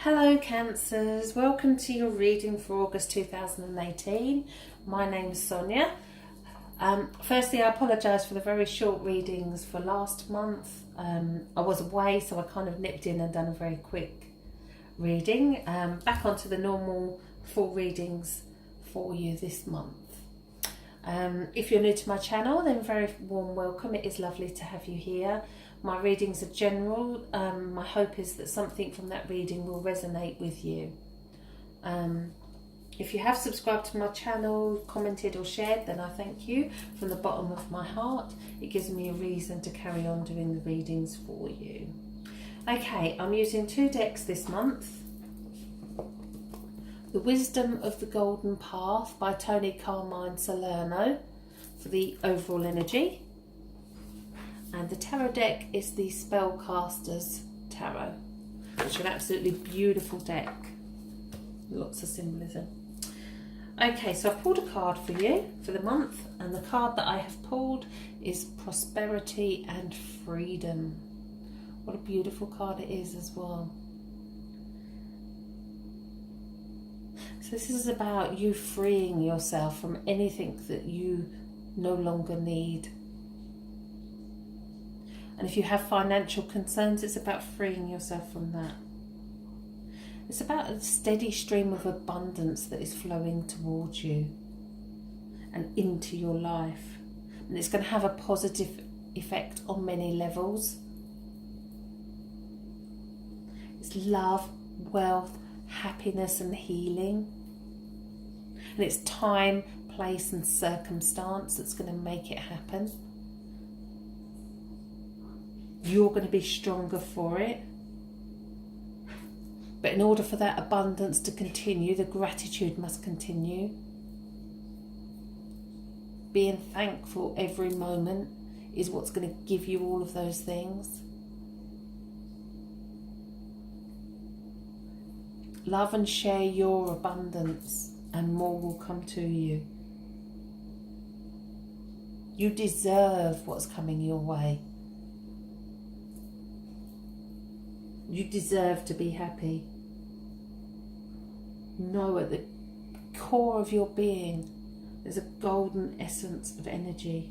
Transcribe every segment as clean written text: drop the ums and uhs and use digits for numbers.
Hello Cancers, welcome to your reading for August 2018. My name is Sonia. Firstly, I apologise for the very short readings for last month. I was away, so I kind of nipped in and done a very quick reading. Back onto the normal full readings for you this month. If you're new to my channel, then very warm welcome. It is lovely to have you here. My readings are general. My hope is that something from that reading will resonate with you. If you have subscribed to my channel, commented or shared, then I thank you from the bottom of my heart. It gives me a reason to carry on doing the readings for you. Okay, I'm using two decks this month. The Wisdom of the Golden Path by Toni, Carmine, Salerno for the overall energy. And the tarot deck is the Spellcaster's Tarot, which is an absolutely beautiful deck. Lots of symbolism. Okay, so I've pulled a card for you for the month, and the card that I have pulled is Prosperity and Freedom. What a beautiful card it is as well. So this is about you freeing yourself from anything that you no longer need. And if you have financial concerns, it's about freeing yourself from that. It's about a steady stream of abundance that is flowing towards you and into your life. And it's going to have a positive effect on many levels. It's love, wealth, happiness and healing. And it's time, place and circumstance that's going to make it happen. You're going to be stronger for it. But in order for that abundance to continue, the gratitude must continue. Being thankful every moment is what's going to give you all of those things. Love and share your abundance, and more will come to you. You deserve what's coming your way. You deserve to be happy. Know at the core of your being there's a golden essence of energy.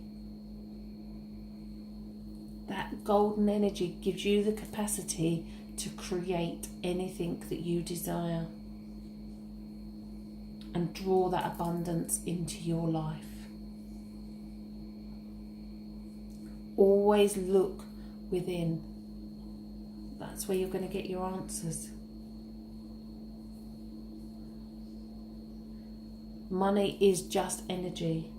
That golden energy gives you the capacity to create anything that you desire and draw that abundance into your life. Always look within. That's where you're going to get your answers. Money is just energy.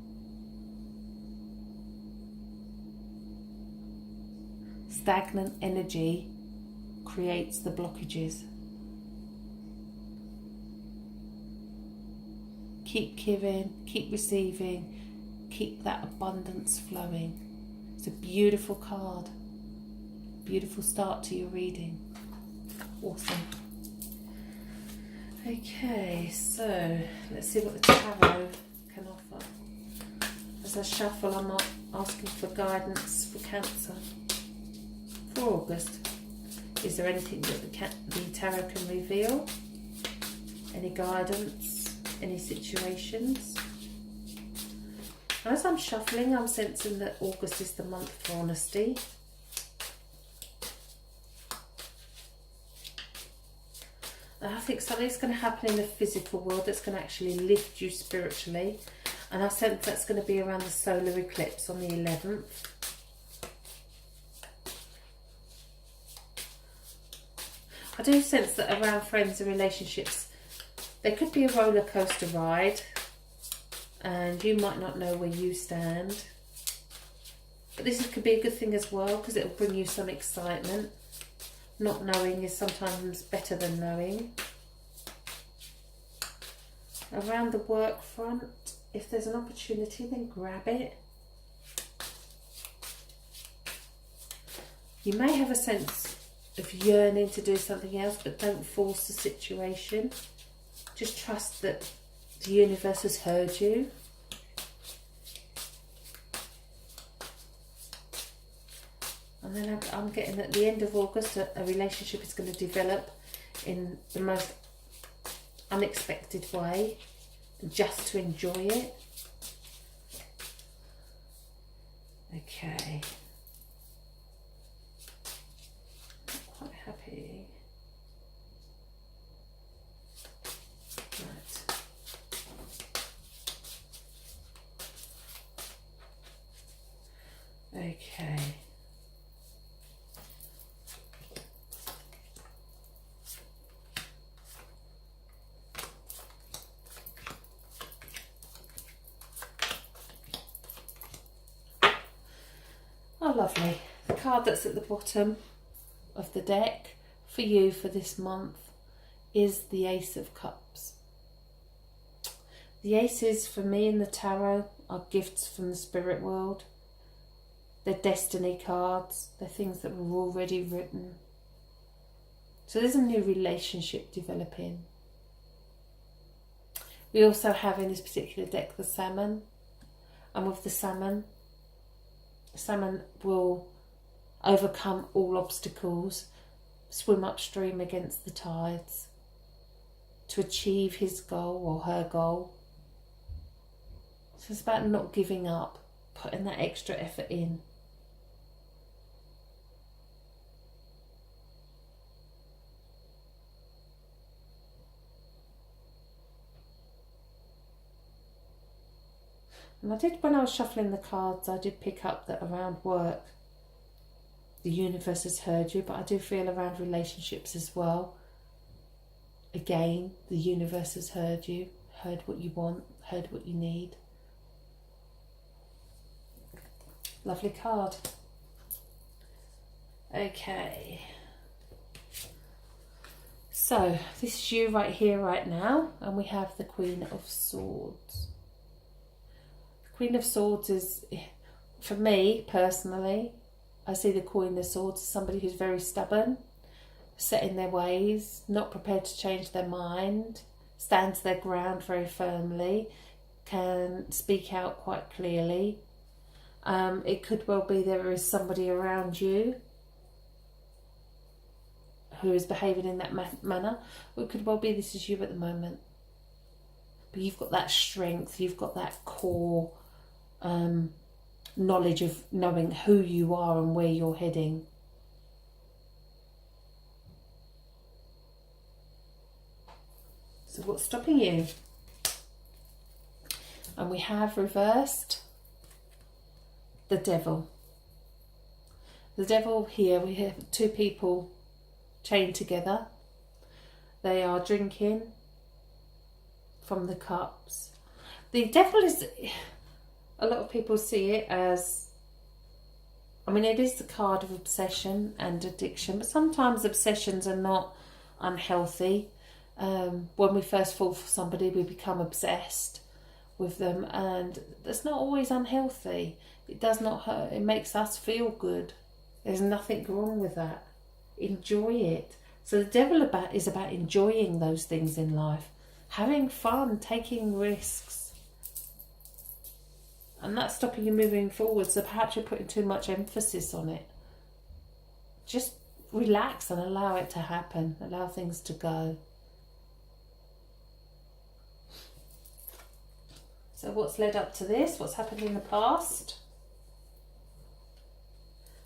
Stagnant energy creates the blockages. Keep giving, keep receiving, keep that abundance flowing. It's a beautiful card. Beautiful start to your reading. Awesome. Okay, so let's see what the tarot can offer. As I shuffle, I'm asking for guidance for Cancer for August. Is there anything that the tarot can reveal? Any guidance? Any situations? As I'm shuffling, I'm sensing that August is the month for honesty. I think something's going to happen in the physical world that's going to actually lift you spiritually. And I sense that's going to be around the solar eclipse on the 11th. I do sense that around friends and relationships, there could be a roller coaster ride. And you might not know where you stand. But this could be a good thing as well, because it will bring you some excitement. Not knowing is sometimes better than knowing. Around the work front, if there's an opportunity, then grab it. You may have a sense of yearning to do something else, but don't force the situation. Just trust that the universe has heard you. And then I'm getting at the end of August, a relationship is going to develop in the most unexpected way, just to enjoy it. Okay. Not quite happy. Right. Okay. Oh, lovely. The card that's at the bottom of the deck for you for this month is the Ace of Cups. The aces for me in the tarot are gifts from the spirit world. They're destiny cards. They're things that were already written. So there's a new relationship developing. We also have in this particular deck the Salmon. And with the Salmon will overcome all obstacles, swim upstream against the tides to achieve his goal or her goal. So it's about not giving up, putting that extra effort in. And I did, when I was shuffling the cards, I did pick up that around work, the universe has heard you, but I do feel around relationships as well. Again, the universe has heard you, heard what you want, heard what you need. Lovely card. Okay. So, this is you right here, right now, and we have the Queen of Swords. Queen of Swords is, for me personally, I see the Queen of Swords as somebody who's very stubborn, set in their ways, not prepared to change their mind, stands their ground very firmly, can speak out quite clearly. It could well be there is somebody around you who is behaving in that manner, or it could well be this is you at the moment. But you've got that strength, you've got that core knowledge of knowing who you are and where you're heading. So what's stopping you? And we have reversed the Devil. The Devil here, we have two people chained together. They are drinking from the cups. The Devil is, a lot of people see it as, I mean, it is the card of obsession and addiction, but sometimes obsessions are not unhealthy. When we first fall for somebody, we become obsessed with them, and that's not always unhealthy. It does not hurt. It makes us feel good. There's nothing wrong with that. Enjoy it. So the Devil is about enjoying those things in life, having fun, taking risks. And that's stopping you moving forward. So perhaps you're putting too much emphasis on it. Just relax and allow it to happen. Allow things to go. So what's led up to this? What's happened in the past?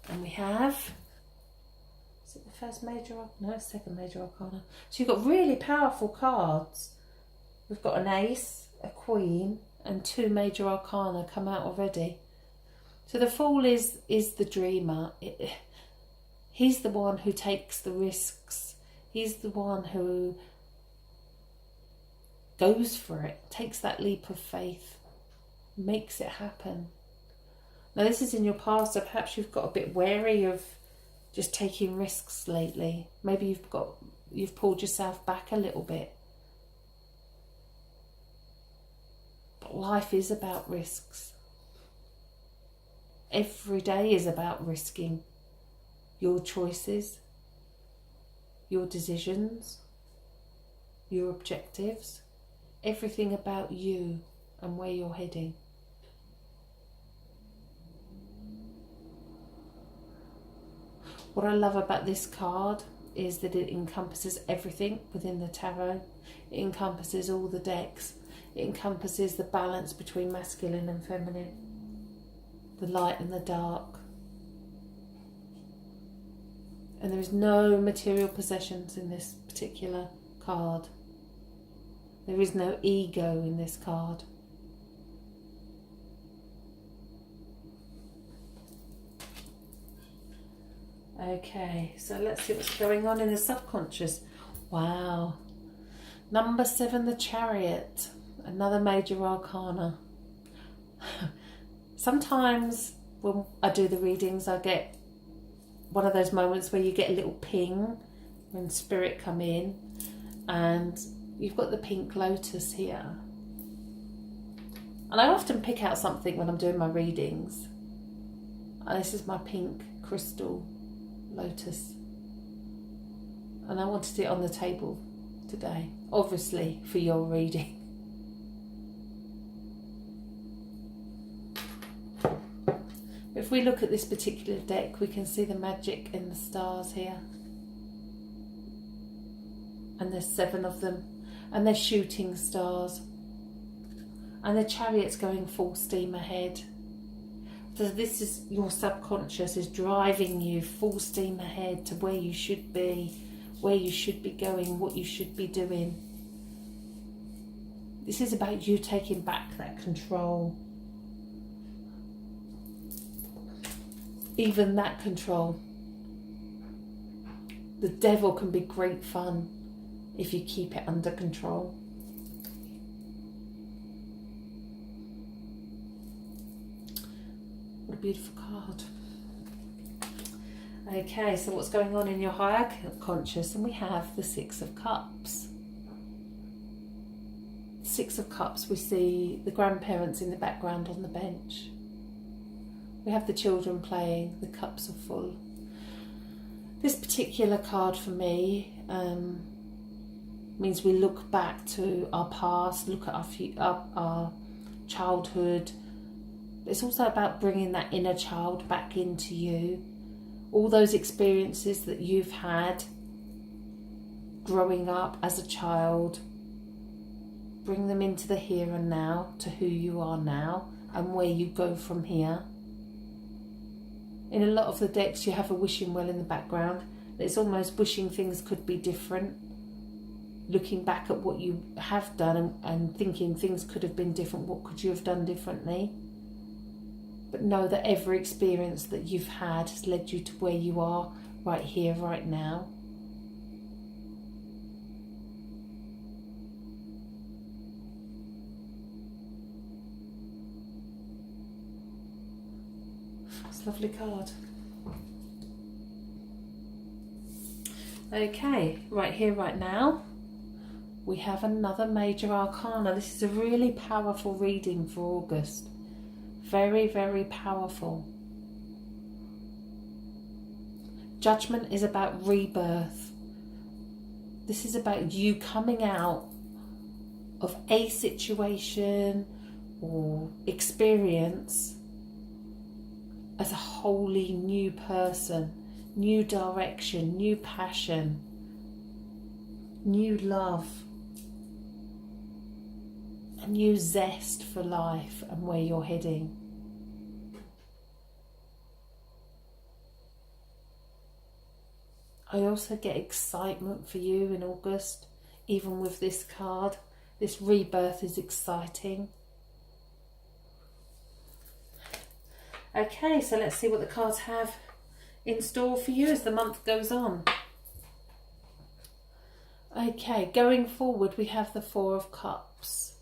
And we have, is it the first major? No, it's second major arcana. So you've got really powerful cards. We've got an ace, a queen, and two major arcana come out already. So the Fool is the dreamer. He's the one who takes the risks. He's the one who goes for it, takes that leap of faith, makes it happen. Now this is in your past, so perhaps you've got a bit wary of just taking risks lately. Maybe you've pulled yourself back a little bit. But life is about risks. Every day is about risking your choices, your decisions, your objectives, everything about you and where you're heading. What I love about this card is that it encompasses everything within the tarot. It encompasses all the decks. It encompasses the balance between masculine and feminine, the light and the dark. And there is no material possessions in this particular card. There is no ego in this card. Okay, so let's see what's going on in the subconscious. Wow. Number 7, the Chariot. Another major arcana. Sometimes when I do the readings, I get one of those moments where you get a little ping when spirit come in, and you've got the pink lotus here. And I often pick out something when I'm doing my readings. And this is my pink crystal lotus. And I wanted it on the table today, obviously for your reading. If we look at this particular deck, we can see the magic in the stars here. And there's 7 of them. And they're shooting stars. And the Chariot's going full steam ahead. So this is your subconscious is driving you full steam ahead to where you should be going, what you should be doing. This is about you taking back that control. Even that control. The devil can be great fun if you keep it under control. What a beautiful card. Okay, so what's going on in your higher conscious? And we have the 6 of Cups. 6 of Cups, we see the grandparents in the background on the bench. We have the children playing, the cups are full. This particular card for me means we look back to our past, look at our childhood. It's also about bringing that inner child back into you. All those experiences that you've had growing up as a child, bring them into the here and now, to who you are now and where you go from here. In a lot of the decks you have a wishing well in the background. It's almost wishing things could be different. Looking back at what you have done and thinking things could have been different. What could you have done differently? But know that every experience that you've had has led you to where you are right here, right now. It's a lovely card. Okay, right here, right now, we have another major arcana. This is a really powerful reading for August. Very, very powerful. Judgment is about rebirth. This is about you coming out of a situation or experience as a wholly new person, new direction, new passion, new love, a new zest for life and where you're heading. I also get excitement for you in August, even with this card. This rebirth is exciting. Okay, so let's see what the cards have in store for you as the month goes on. Okay, going forward we have the 4 of Cups.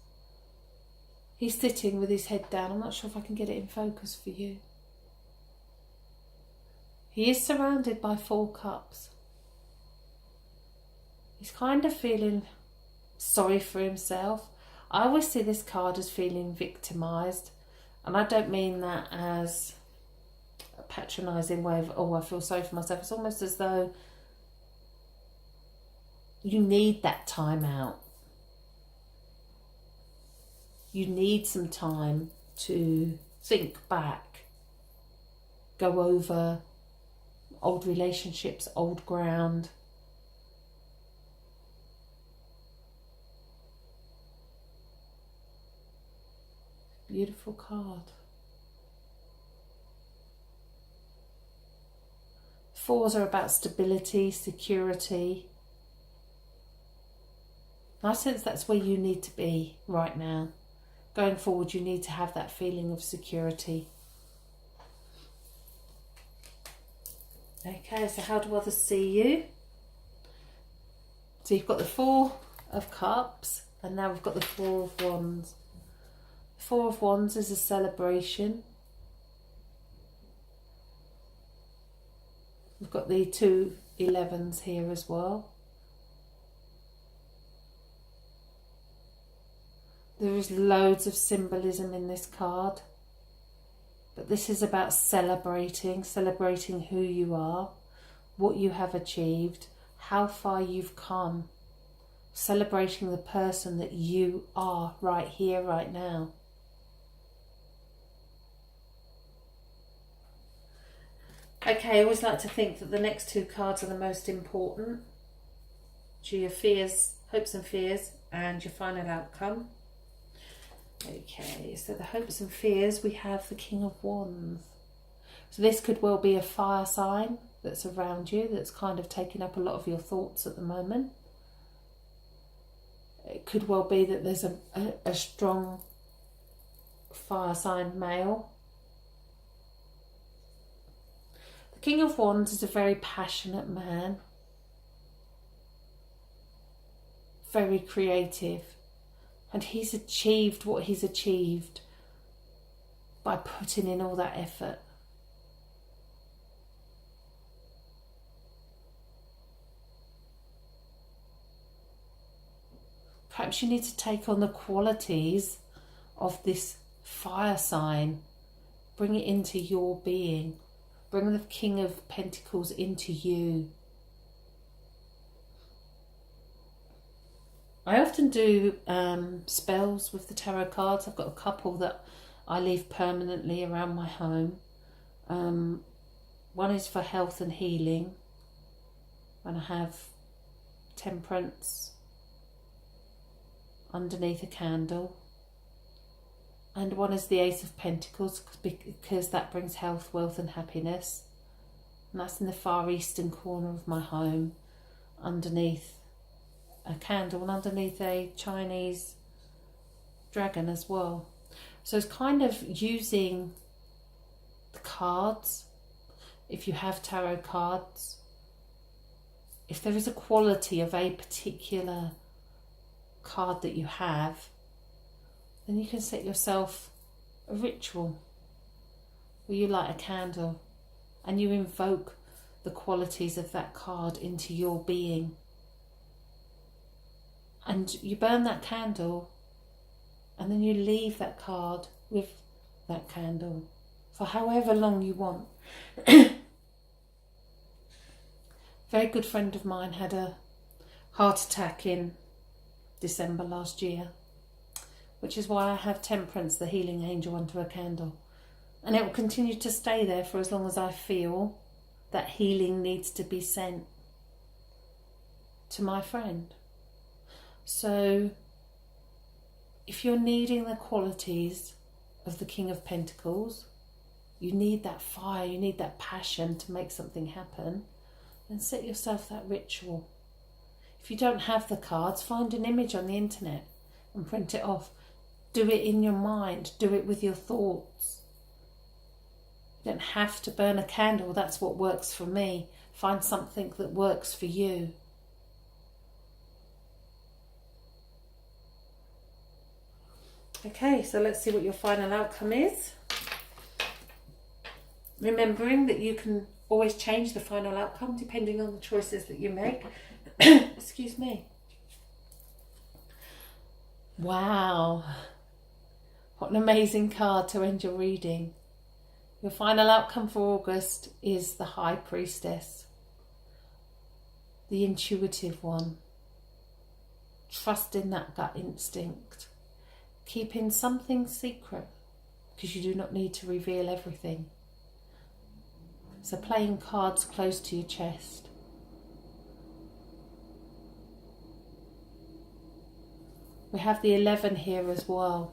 He's sitting with his head down. I'm not sure if I can get it in focus for you. He is surrounded by 4 cups. He's kind of feeling sorry for himself. I always see this card as feeling victimised. And I don't mean that as a patronising way of, oh, I feel sorry for myself. It's almost as though you need that time out. You need some time to think back, go over old relationships, old ground, beautiful card. Fours are about stability, security. I sense that's where you need to be right now. Going forward, you need to have that feeling of security. Okay, so how do others see you? So you've got the Four of Cups, and now we've got the Four of Wands. The Four of Wands is a celebration. We've got the 2 11s here as well. There is loads of symbolism in this card. But this is about celebrating who you are, what you have achieved, how far you've come. Celebrating the person that you are right here, right now. Okay, I always like to think that the next 2 cards are the most important. So your fears, hopes and fears, and your final outcome. Okay, so the hopes and fears, we have the King of Wands. So this could well be a fire sign that's around you, that's kind of taking up a lot of your thoughts at the moment. It could well be that there's a strong fire sign male. The King of Wands is a very passionate man, very creative, and he's achieved what he's achieved by putting in all that effort. Perhaps you need to take on the qualities of this fire sign, bring it into your being. Bring the King of Pentacles into you. I often do spells with the tarot cards. I've got a couple that I leave permanently around my home. One is for health and healing, and I have Temperance underneath a candle. And one is the Ace of Pentacles, because that brings health, wealth and happiness. And that's in the far eastern corner of my home, underneath a candle and underneath a Chinese dragon as well. So it's kind of using the cards, if you have tarot cards, if there is a quality of a particular card that you have, then you can set yourself a ritual where you light a candle and you invoke the qualities of that card into your being. And you burn that candle and then you leave that card with that candle for however long you want. A very good friend of mine had a heart attack in December last year, which is why I have Temperance, the healing angel, under a candle. And it will continue to stay there for as long as I feel that healing needs to be sent to my friend. So if you're needing the qualities of the King of Pentacles, you need that fire, you need that passion to make something happen, then set yourself that ritual. If you don't have the cards, find an image on the internet and print it off. Do it in your mind, do it with your thoughts. You don't have to burn a candle, that's what works for me. Find something that works for you. Okay, so let's see what your final outcome is. Remembering that you can always change the final outcome depending on the choices that you make. Excuse me. Wow. What an amazing card to end your reading. Your final outcome for August is the High Priestess. The intuitive one. Trust in that gut instinct. Keeping something secret because you do not need to reveal everything. So playing cards close to your chest. We have the 11 here as well.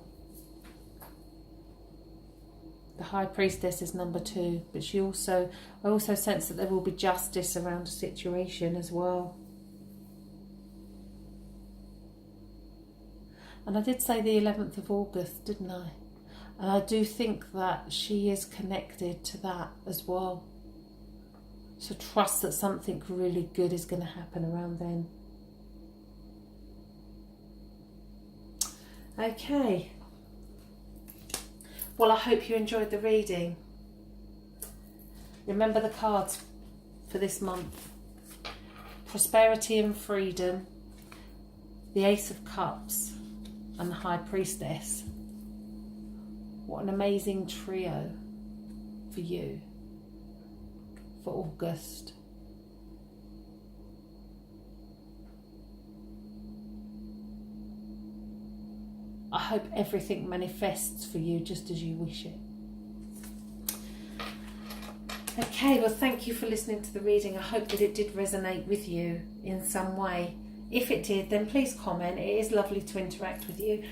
High Priestess is number 2, but I also sense that there will be justice around a situation as well. And I did say the 11th of August, didn't I? And I do think that she is connected to that as well. So trust that something really good is going to happen around then. Okay. Well, I hope you enjoyed the reading. Remember the cards for this month. Prosperity and Freedom, the Ace of Cups, and the High Priestess. What an amazing trio for you for August. I hope everything manifests for you just as you wish it. Okay, well, thank you for listening to the reading. I hope that it did resonate with you in some way. If it did, then please comment. It is lovely to interact with you.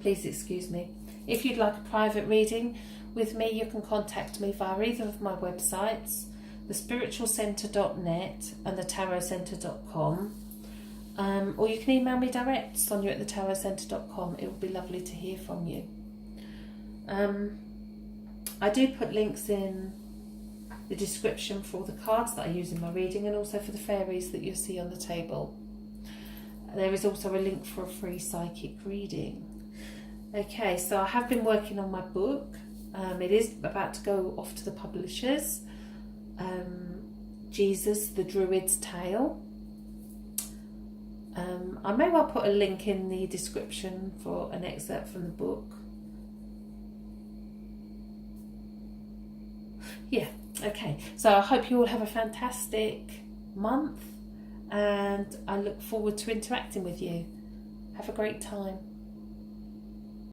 Please excuse me. If you'd like a private reading with me, you can contact me via either of my websites, thespiritualcentre.net and thetarotcentre.com. Or you can email me direct, sonia@thetarotcentre.com. It would be lovely to hear from you. I do put links in the description for all the cards that I use in my reading, and also for the fairies that you'll see on the table. There is also a link for a free psychic reading. Okay, so I have been working on my book. It is about to go off to the publishers. Jesus, the Druid's Tale. I may well put a link in the description for an excerpt from the book. Yeah, okay. So I hope you all have a fantastic month, and I look forward to interacting with you. Have a great time.